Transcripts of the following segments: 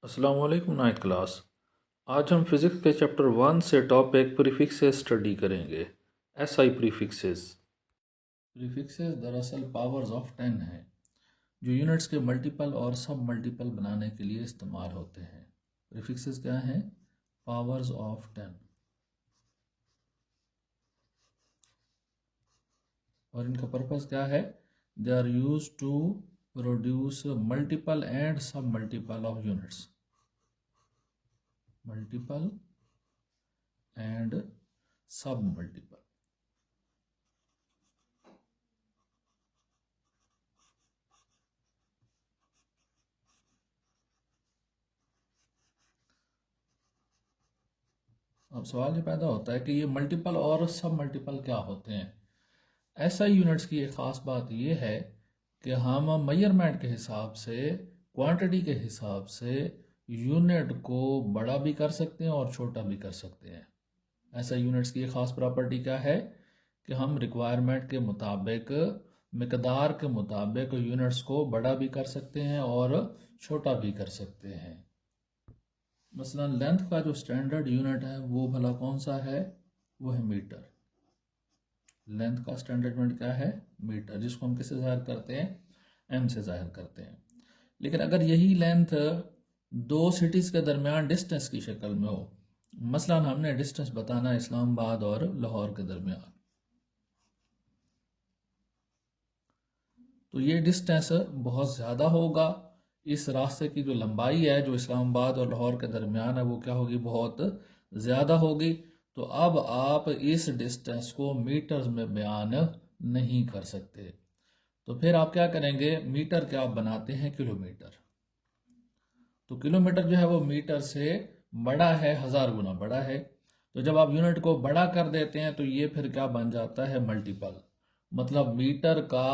अस्सलाम वालेकुम ninth class. आज हम फिज़िक्स के चैप्टर 1 से टॉपिक प्रीफिक्सेस स्टडी करेंगे। SI prefixes. प्रीफिक्सेस दरअसल पावर्स ऑफ 10 हैं जो यूनिट्स के मल्टीपल और सब मल्टीपल बनाने के लिए इस्तेमाल होते हैं। प्रीफिक्सेस क्या हैं? Powers of 10। और इनका पर्पस क्या है? They are use to produce multiple and sub multiple of units. Multiple and sub multiple. अब सवाल ये पैदा होता है कि ये मल्टीपल और सब मल्टीपल क्या होते हैं। एसआई यूनिट्स की एक ख़ास बात ये है कि हम मेजरमेंट के हिसाब से, क्वांटिटी के हिसाब से यूनिट को बड़ा भी कर सकते हैं और छोटा भी कर सकते हैं। एसआई यूनिट्स की एक ख़ास प्रॉपर्टी क्या है कि हम रिक्वायरमेंट के मुताबिक, मिकदार के मुताबिक यूनिट्स को बड़ा भी कर सकते हैं और छोटा भी कर सकते हैं। मसलन लेंथ का जो स्टैंडर्ड यूनिट है वो भला कौन सा है? वो है मीटर। लेंथ का स्टैंडर्ड यूनिट क्या है? मीटर, जिसको हम किससे ज़ाहिर करते हैं? एम से ज़ाहिर करते हैं। लेकिन अगर यही लेंथ दो सिटीज़ के दरमियान डिस्टेंस की शक्ल में हो, मसलन हमने डिस्टेंस बताना है इस्लामाबाद और लाहौर के दरमियान, तो ये डिस्टेंस बहुत ज़्यादा होगा। इस रास्ते की जो लंबाई है जो इस्लामाबाद और लाहौर के दरमियान है वो क्या होगी? बहुत ज़्यादा होगी। तो अब आप इस डिस्टेंस को मीटर्स में बयान नहीं कर सकते, तो फिर आप क्या करेंगे? मीटर क्या आप बनाते हैं? किलोमीटर। तो किलोमीटर जो है वो मीटर से बड़ा है, 1000 गुना बड़ा है। तो जब आप यूनिट को बड़ा कर देते हैं तो ये फिर क्या बन जाता है? मल्टीपल। मतलब मीटर का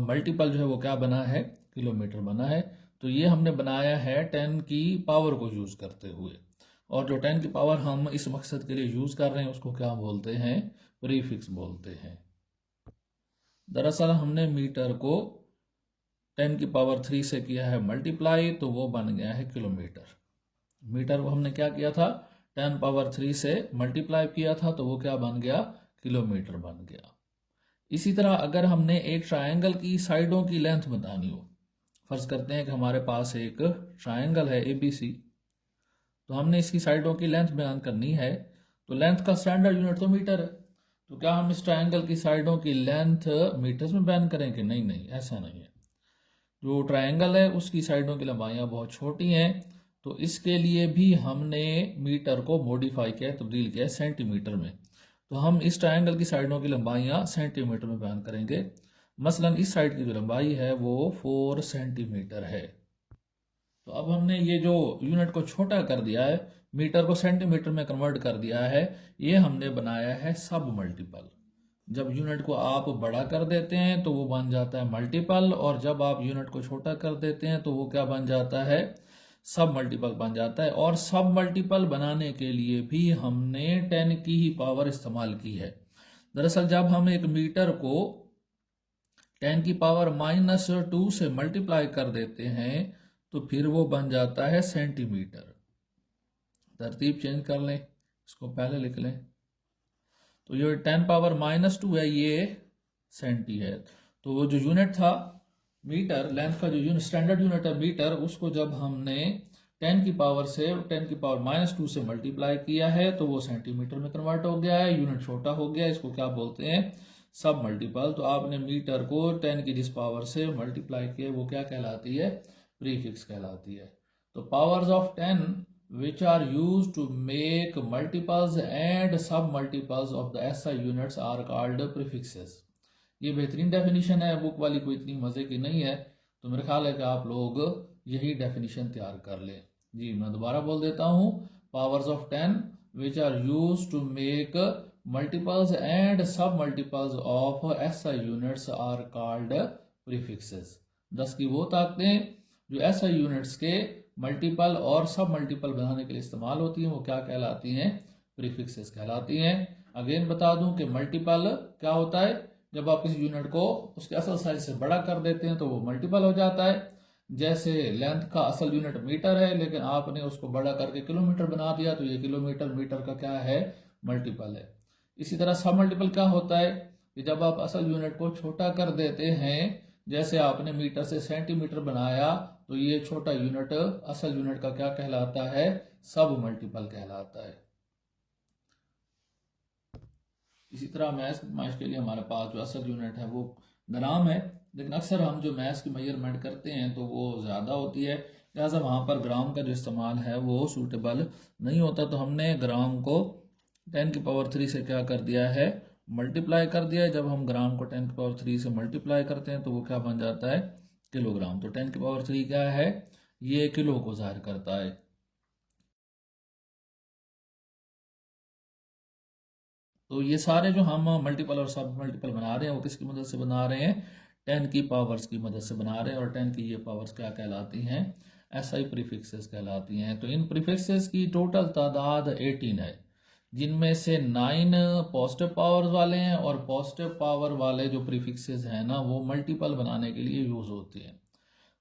मल्टीपल जो है वो क्या बना है? किलोमीटर बना है। तो ये हमने बनाया है 10 की पावर को यूज़ करते हुए, और जो 10 की पावर हम इस मकसद के लिए यूज़ कर रहे हैं उसको क्या बोलते हैं? प्रीफिक्स बोलते हैं। दरअसल हमने मीटर को 10 की पावर 3 से किया है मल्टीप्लाई, तो वो बन गया है किलोमीटर। मीटर को हमने क्या किया था? 10 पावर 3 से मल्टीप्लाई किया था, तो वो क्या बन गया? किलोमीटर बन गया। इसी तरह अगर हमने एक ट्रायंगल की साइडों की लेंथ बतानी हो, फर्ज करते हैं कि हमारे पास एक ट्रायंगल है ABC, तो हमने इसकी साइडों की लेंथ बयान करनी है, तो लेंथ का स्टैंडर्ड यूनिट तो मीटर है। तो क्या हम इस ट्रायंगल की साइडों की लेंथ मीटर्स में बयान करेंगे? नहीं नहीं, ऐसा नहीं है। जो ट्रायंगल है उसकी साइडों की लंबाइयाँ बहुत छोटी हैं, तो इसके लिए भी हमने मीटर को मॉडिफाई किया है, तब्दील किया है सेंटीमीटर में। तो हम इस ट्रायंगल की साइडों की लंबाइयाँ सेंटीमीटर में बयान करेंगे। मसलन इस साइड की जो लंबाई है वो 4 सेंटीमीटर है। तो अब हमने ये जो यूनिट को छोटा कर दिया है, मीटर को सेंटीमीटर में कन्वर्ट कर दिया है, ये हमने बनाया है सब मल्टीपल। जब यूनिट को आप बड़ा कर देते हैं तो वो बन जाता है मल्टीपल, और जब आप यूनिट को छोटा कर देते हैं तो वो क्या बन जाता है? सब मल्टीपल बन जाता है। और सब मल्टीपल बनाने के लिए भी हमने 10 की ही पावर इस्तेमाल की है। दरअसल जब हम एक मीटर को 10 की पावर -2 से मल्टीप्लाई कर देते हैं तो फिर वो बन जाता है सेंटीमीटर। तरतीब चेंज कर लें, इसको पहले लिख लें। तो ये 10 पावर -2 है, ये सेंटी है। तो वो जो यूनिट था मीटर, लेंथ का जो यूनिट स्टैंडर्ड यूनिट है मीटर, उसको जब हमने 10 की पावर से 10 की पावर -2 से मल्टीप्लाई किया है तो वो सेंटीमीटर में कन्वर्ट हो गया है, यूनिट छोटा हो गया। इसको क्या बोलते हैं? सब मल्टीपल। तो आपने मीटर को 10 की जिस पावर से मल्टीप्लाई किया वो क्या कहलाती है? प्रीफिक्स कहलाती है। तो powers of 10 which are used to make multiples and sub multiples of the SI units are called prefixes। ये बेहतरीन डेफिनेशन है, बुक वाली कोई इतनी मज़े की नहीं है, तो मेरे ख्याल है कि आप लोग यही डेफिनेशन तैयार कर लें। जी मैं दोबारा बोल देता हूँ, powers of 10 which are used to make multiples and sub multiples of SI units are called prefixes। 10 की वो ताकतें जो SI यूनिट्स के मल्टीपल और सब मल्टीपल बनाने के लिए इस्तेमाल होती हैं वो क्या कहलाती हैं? प्रीफिक्सेस कहलाती हैं। अगेन बता दूं कि मल्टीपल क्या होता है? जब आप किसी यूनिट को उसके असल साइज से बड़ा कर देते हैं तो वो मल्टीपल हो जाता है। जैसे लेंथ का असल यूनिट मीटर है, लेकिन आपने उसको बड़ा करके किलोमीटर बना दिया, तो ये किलोमीटर मीटर का क्या है, मल्टीपल है। इसी तरह सब मल्टीपल क्या होता है कि जब आप असल यूनिट को छोटा कर देते हैं, जैसे आपने मीटर से सेंटीमीटर बनाया, तो ये छोटा यूनिट असल यूनिट का क्या कहलाता है, सब मल्टीपल कहलाता है। इसी तरह मैथ्स के लिए हमारे पास जो असल यूनिट है वो ग्राम है, लेकिन अक्सर हम जो मैथ्स की मेजरमेंट करते हैं तो वो ज़्यादा होती है, लिहाजा वहाँ पर ग्राम का जो इस्तेमाल है वो सूटेबल नहीं होता। तो हमने ग्राम को 10⁻³ से क्या कर दिया है, मल्टीप्लाई कर दिया है। जब हम ग्राम को 10⁻³ से मल्टीप्लाई करते हैं तो वो क्या बन जाता है, किलोग्राम। तो 10⁻³ क्या है, ये किलो को जाहिर करता है। तो ये सारे जो हम मल्टीपल और सब मल्टीपल बना रहे हैं वो किसकी मदद से बना रहे हैं, 10 की पावर्स की मदद से बना रहे हैं। और 10 की ये पावर्स क्या कहलाती हैं, एसआई प्रीफिक्सेस कहलाती हैं। तो इन प्रीफिक्सेस की टोटल तादाद 18 है, जिनमें से 9 पॉजिटिव पावर्स वाले हैं, और पॉजिटिव पावर वाले जो प्रीफिक्सेस हैं ना वो मल्टीपल बनाने के लिए यूज़ होते हैं।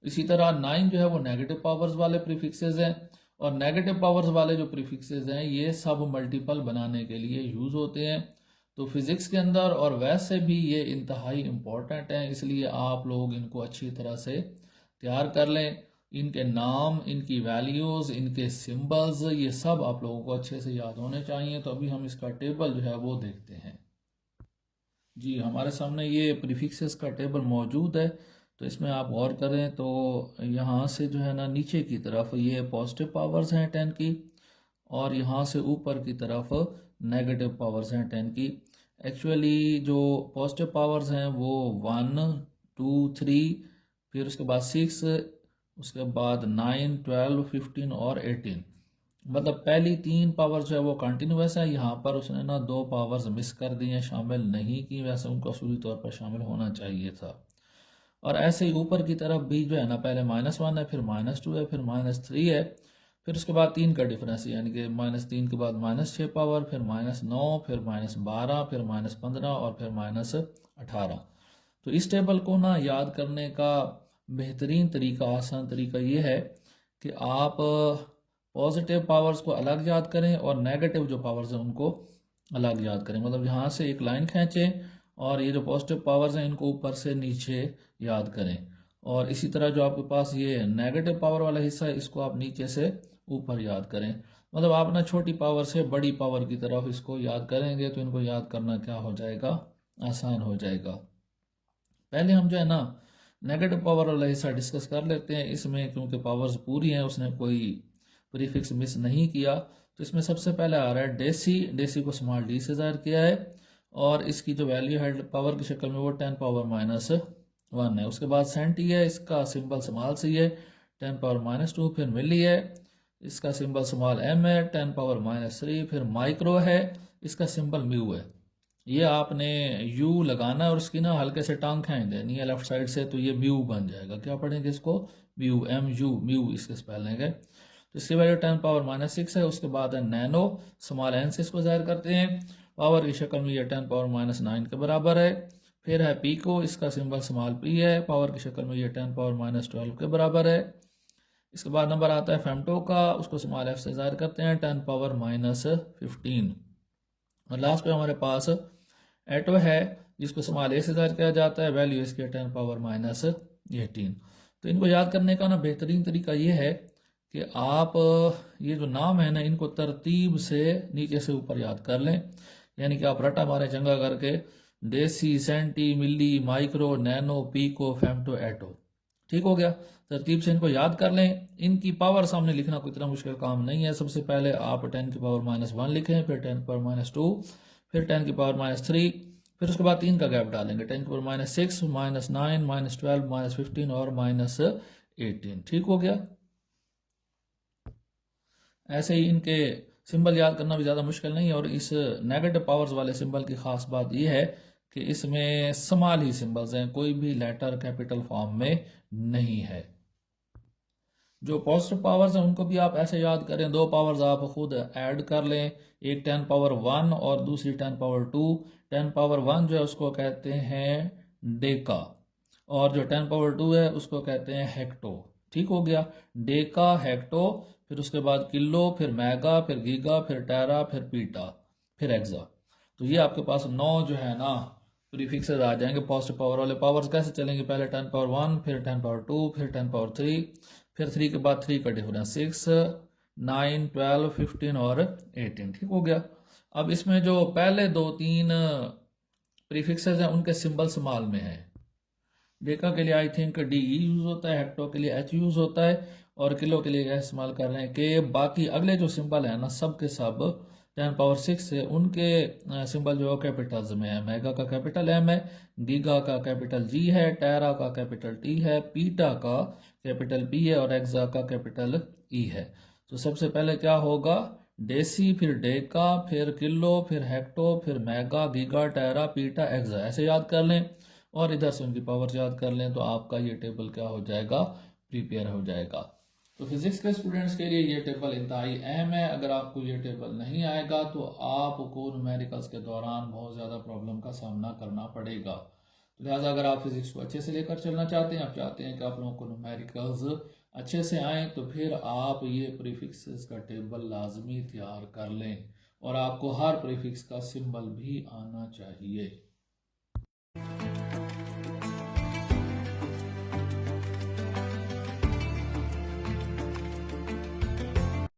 इसी तरह 9 जो है वो नेगेटिव पावर्स वाले प्रीफिक्सेस हैं, और नेगेटिव पावर्स वाले जो प्रीफिक्सेस हैं ये सब मल्टीपल बनाने के लिए यूज़ होते हैं। तो फिज़िक्स के अंदर और वैसे भी ये इंतहाई इम्पोर्टेंट हैं, इसलिए आप लोग इनको अच्छी तरह से तैयार कर लें। इनके नाम, इनकी वैल्यूज़, इनके सिंबल्स, ये सब आप लोगों को अच्छे से याद होने चाहिए। तो अभी हम इसका टेबल जो है वो देखते हैं। जी, हमारे सामने ये प्रीफिक्सेस का टेबल मौजूद है। तो इसमें आप गौर करें तो यहाँ से जो है ना नीचे की तरफ ये पॉजिटिव पावर्स हैं 10 की, और यहाँ से ऊपर की तरफ नेगेटिव पावर्स हैं 10 की। एक्चुअली जो पॉजिटिव पावर्स हैं वो 1, 2, 3, फिर उसके बाद 6, उसके बाद 9, 12, 15 और 18। मतलब पहली 3 पावर्स जो है वो कंटिन्यूस है। यहाँ पर उसने ना 2 पावर्स मिस कर दी हैं, शामिल नहीं की, वैसे उनको असूली तौर पर शामिल होना चाहिए था। और ऐसे ही ऊपर की तरफ भी जो है ना पहले -1 है, फिर -2 है, फिर -3 है, फिर उसके बाद 3 का डिफरेंस, यानी कि -3 के बाद -6 पावर, फिर -9, फिर -12, फिर -15 और फिर -18। तो इस टेबल को ना याद करने का बेहतरीन तरीका, आसान तरीका ये है कि आप पॉजिटिव पावर्स को अलग याद करें और नेगेटिव जो पावर्स हैं उनको अलग याद करें। मतलब यहाँ से एक लाइन खींचें और ये जो पॉजिटिव पावर्स हैं इनको ऊपर से नीचे याद करें, और इसी तरह जो आपके पास ये नेगेटिव पावर वाला हिस्सा है इसको आप नीचे से ऊपर याद करें। मतलब आप ना छोटी पावर से बड़ी पावर की तरफ इसको याद करेंगे तो इनको याद करना क्या हो जाएगा, आसान हो जाएगा। पहले हम जो है ना नेगेटिव पावर वाला हिस्सा डिस्कस कर लेते हैं। इसमें क्योंकि पावर्स पूरी हैं, उसने कोई प्रीफिक्स मिस नहीं किया, तो इसमें सबसे पहले आ रहा है डेसी। डेसी को स्मॉल डी से ज़ाहिर किया है, और इसकी जो वैल्यू है पावर की शक्ल में वो 10⁻⁻1 है। उसके बाद सेंटी है, इसका सिंबल स्मॉल सी है, 10⁻⁻2। फिर मिली है, इसका सिंबल स्मॉल एम है, 10⁻⁻3। फिर माइक्रो है, इसका सिंबल म्यू है। ये आपने यू लगाना है और उसकी ना हल्के से टांग खींच देनी है लेफ्ट साइड से, तो ये म्यू बन जाएगा। क्या पढ़ेंगे इसको, म्यू, MU, म्यू इसके स्पेलिंग है। तो इसकी वैल्यू 10⁻⁻6 है। उसके बाद है नैनो, स्मॉल एन से इसको जाहिर करते हैं, पावर की शक्ल में ये 10⁻⁻9 के बराबर है। फिर है पीको, इसका सिंबल स्मॉल पी है, पावर की शक्ल में ये 10⁻⁻12 के बराबर है। इसके बाद नंबर आता है फेमटो का, उसको स्मॉल एफ से जाहिर करते हैं, 10⁻⁻15। और लास्ट पे हमारे पास एटो है, जिसको स्मॉल ए से जाहिर किया जाता है, वैल्यू इसकी 10⁻⁻18। तो इनको याद करने का ना बेहतरीन तरीका ये है कि आप ये जो नाम है ना इनको तरतीब से नीचे से ऊपर याद कर लें, यानी कि आप रटा मारे चंगा करके डेसी, सेंटी, मिली, माइक्रो, नैनो, पीको, फेमटो, एटो। ठीक हो गया, तरतीब से इनको याद कर लें। इनकी पावर सामने लिखना कोई इतना मुश्किल काम नहीं है। सबसे पहले आप 10⁻⁻1 लिखें, फिर 10⁻2, फिर 10⁻3, फिर उसके बाद 3 का गैप डालेंगे, 10⁻6, -9, -12, -15 और -18। ठीक हो गया। ऐसे ही इनके सिंबल याद करना भी ज़्यादा मुश्किल नहीं है, और इस नेगेटिव पावर्स वाले सिंबल की खास बात यह है कि इसमें स्मॉल ही सिंबल्स हैं, कोई भी लेटर कैपिटल फॉर्म में नहीं है। जो पॉजिटिव पावर्स हैं उनको भी आप ऐसे याद करें, 2 पावर्स आप खुद ऐड कर लें, एक 10⁻1 और दूसरी 10⁻2। 10⁻1 जो है उसको कहते हैं डेका, और जो 10⁻2 है उसको कहते हैं हेक्टो। ठीक हो गया। डेका, हेक्टो, फिर उसके बाद किलो, फिर मेगा, फिर गीगा, फिर टेरा, फिर पीटा, फिर एक्सा। तो ये आपके पास 9 जो है ना प्रीफिक्सेस आ जाएंगे। पॉजिटिव पावर वाले पावर्स कैसे चलेंगे, पहले 10 पावर 1, फिर 10 पावर 2, फिर 10 पावर 3, फिर 3 के बाद 3 का डिफरेंस 6, 9, 12, 15 और 18। ठीक हो गया। अब इसमें जो पहले 2-3 प्रीफिक्सेस हैं उनके सिंबल स्मॉल में है। डेका के लिए आई थिंक डी यूज होता है, हेक्टो के लिए एच यूज होता है, और किलो के लिए इस्तेमाल कर रहे हैं के। बाकी अगले जो सिंबल है ना सब के सब 10 पावर 6 से उनके सिंबल जो है कैपिटल्स में है। मेगा का कैपिटल एम है, गीगा का कैपिटल जी है, टेरा का कैपिटल टी है, पीटा का कैपिटल पी है, और एक्सा का कैपिटल ई है। तो सबसे पहले क्या होगा, डेसी, फिर डेका, फिर किलो, फिर हेक्टो, फिर मेगा, गीगा, टेरा, पीटा, एक्सा, ऐसे याद कर लें और इधर से उनकी पावर याद कर लें, तो आपका ये टेबल क्या हो जाएगा, प्रिपेयर हो जाएगा। तो फिजिक्स के स्टूडेंट्स के लिए ये टेबल इंतहाई अहम है। अगर आपको ये टेबल नहीं आएगा तो आपको न्यूमेरिकल्स के दौरान बहुत ज़्यादा प्रॉब्लम का सामना करना पड़ेगा। तो लिहाजा अगर आप फिजिक्स को अच्छे से लेकर चलना चाहते हैं, आप चाहते हैं कि आप लोगों को न्यूमेरिकल्स अच्छे से आए, तो फिर आप ये प्रीफिक्सेस का टेबल लाजमी तैयार कर लें और आपको हर प्रीफिक्स का सिंबल भी आना चाहिए।